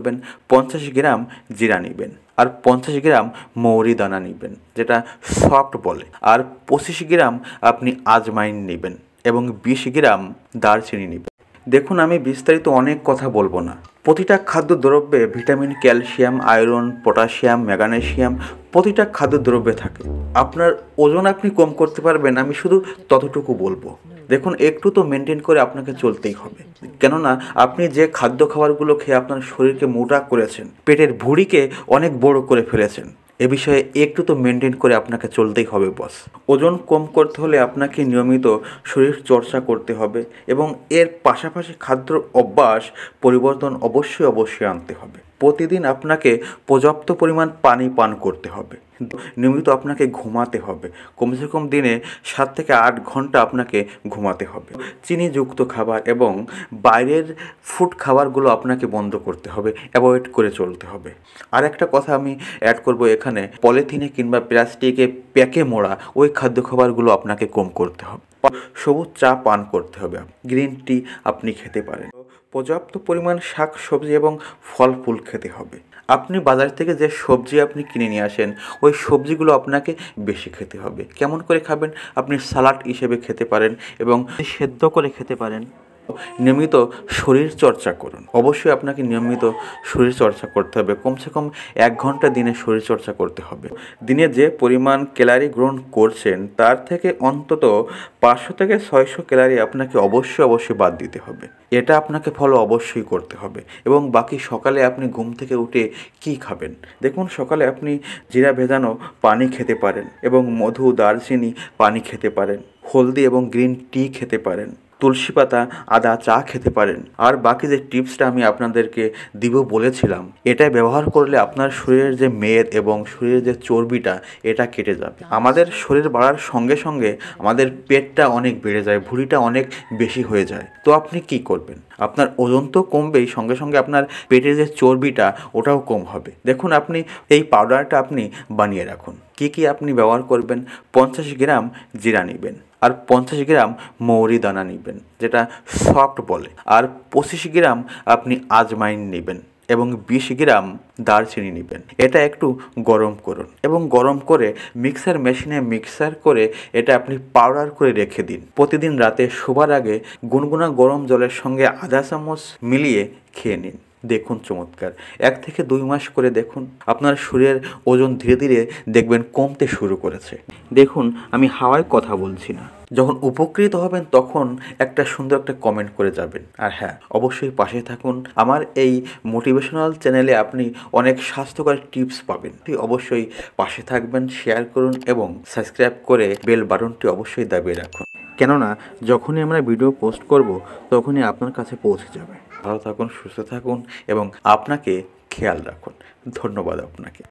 করবেন 50 গ্রাম জিরা নেবেন আর 50 গ্রাম মৌরি দানা নেবেন, যেটা সফট বলে, আর 25 গ্রাম আপনি আজমাইন নেবেন এবং 20 গ্রাম দারচিনি নেবেন। দেখুন, আমি বিস্তারিত অনেক কথা বলবো না। প্রতিটা খাদ্যদ্রব্যে vitamin, calcium, iron, potassium, magnesium প্রতিটা খাদ্যদ্রব্যে থাকে। আপনার ওজন আপনি কম করতে পারবেন, আমি শুধু ততটুকু বলবো। দেখুন, একটু তো মেনটেন করে আপনাকে চলতেই হবে, কেননা আপনি যে খাদ্য খাবারগুলো খেয়ে আপনার শরীরকে মোটা করেছেন, পেটের ভুঁড়িকে অনেক বড় করে ফেলেছেন, এ বিষয়ে একটু তো মেনটেন করে আপনাকে চলতেই হবে বস। ওজন কম করতে হলে আপনাকে নিয়মিত শরীর চর্চা করতে হবে এবং এর পাশাপাশি খাদ্য অভ্যাস পরিবর্তন অবশ্যই আনতে হবে। প্রতিদিন আপনাকে পর্যাপ্ত পরিমাণ পানি পান করতে হবে। নিয়মিত আপনাকে ঘুমাতে হবে, কমসে কম দিনে 7 থেকে 8 ঘন্টা আপনাকে ঘুমাতে হবে। চিনিযুক্ত খাবার এবং বাইরের ফুড খাবারগুলো আপনাকে বন্ধ করতে হবে, অ্যাভয়েড করে চলতে হবে। আর একটা কথা আমি অ্যাড করব এখানে, পলিথিনে কিংবা প্লাস্টিকে প্যাকে মোড়া ওই খাদ্য খাবারগুলো আপনাকে কম করতে হবে। সবুজ চা পান করতে হবে, গ্রিন টি আপনি খেতে পারেন। পর্যাপ্ত পরিমাণ শাক সবজি এবং ফল ফুল খেতে হবে। আপনি বাজার থেকে যে সবজি আপনি কিনে নিয়ে আসেন, ওই সবজিগুলো আপনাকে বেশি খেতে হবে। কেমন করে খাবেন? আপনি সালাড হিসেবে খেতে পারেন এবং সেদ্ধ করে খেতে পারেন। নিয়মিত শরীর চর্চা করুন। অবশ্যই আপনাকে নিয়মিত শরীর চর্চা করতে হবে, কমসে কম 1 ঘন্টা দিনে শরীর চর্চা করতে হবে। দিনে যে পরিমাণ ক্যালারি গ্রহণ করছেন তার থেকে অন্তত 500 থেকে 600 ক্যালারি আপনাকে অবশ্যই বাদ দিতে হবে। এটা আপনাকে ফলো অবশ্যই করতে হবে। এবং বাকি সকালে আপনি ঘুম থেকে উঠে কি খাবেন? দেখুন, সকালে আপনি জিরা ভেজানো পানি খেতে পারেন এবং মধু, দারচিনি পানি খেতে পারেন, হলদি এবং গ্রিন টি খেতে পারেন, তুলসী পাতা, আদা চা খেতে পারেন। আর বাকি যে টিপসটা আমি আপনাদেরকে দিব বলেছিলাম, এটা ব্যবহার করলে আপনার শরীরের যে মেদ এবং শরীরের যে চর্বিটা, এটা কেটে যাবে। আমাদের শরীর বাড়ার সঙ্গে সঙ্গে আমাদের পেটটা অনেক বেড়ে যায়, ভুঁড়িটা অনেক বেশি হয়ে যায়। তো আপনি কি করবেন? আপনার ওজন তো কমবেই, সঙ্গে সঙ্গে আপনার পেটের যে চর্বিটা ওটাও কম হবে। দেখুন, আপনি এই পাউডারটা আপনি বানিয়ে রাখুন। কি আপনি ব্যবহার করবেন? 50 গ্রাম জিরা নেবেন আর 50 গ্রাম মৌরি দানা নেবেন, যেটা সফট বলে, আর 25 গ্রাম আপনি আজমাইন নেবেন এবং 20 গ্রাম দারচিনি নেবেন। এটা একটু গরম করুন এবং গরম করে মিক্সার মেশিনে মিক্সার করে এটা আপনি পাউডার করে রেখে দিন। প্রতিদিন রাতে শোবার আগে গুনগুনা গরম জলের সঙ্গে আধা চামচ মিলিয়ে খেয়ে নিন। দেখুন, চমৎকার। 1 থেকে 2 মাস করে দেখুন, আপনার শরীরের ওজন ধীরে ধীরে দেখবেন কমতে শুরু করেছে। দেখুন, আমি হাওয়ায় কথা বলছি না। যখন উপকৃত হবেন তখন একটা সুন্দর একটা কমেন্ট করে যাবেন। আর হ্যাঁ, অবশ্যই পাশে থাকুন। আমার এই মোটিভেশনাল চ্যানেলে আপনি অনেক স্বাস্থ্যকর টিপস পাবেন। অবশ্যই পাশে থাকবেন, শেয়ার করুন এবং সাবস্ক্রাইব করে বেল বাটনটি অবশ্যই দাবিয়ে রাখুন, কেননা যখনই আমরা ভিডিও পোস্ট করব তখনই আপনার কাছে পৌঁছে যাবে। ভালো থাকুন, সুস্থ থাকুন এবং আপনাকে খেয়াল রাখুন। ধন্যবাদ আপনাকে।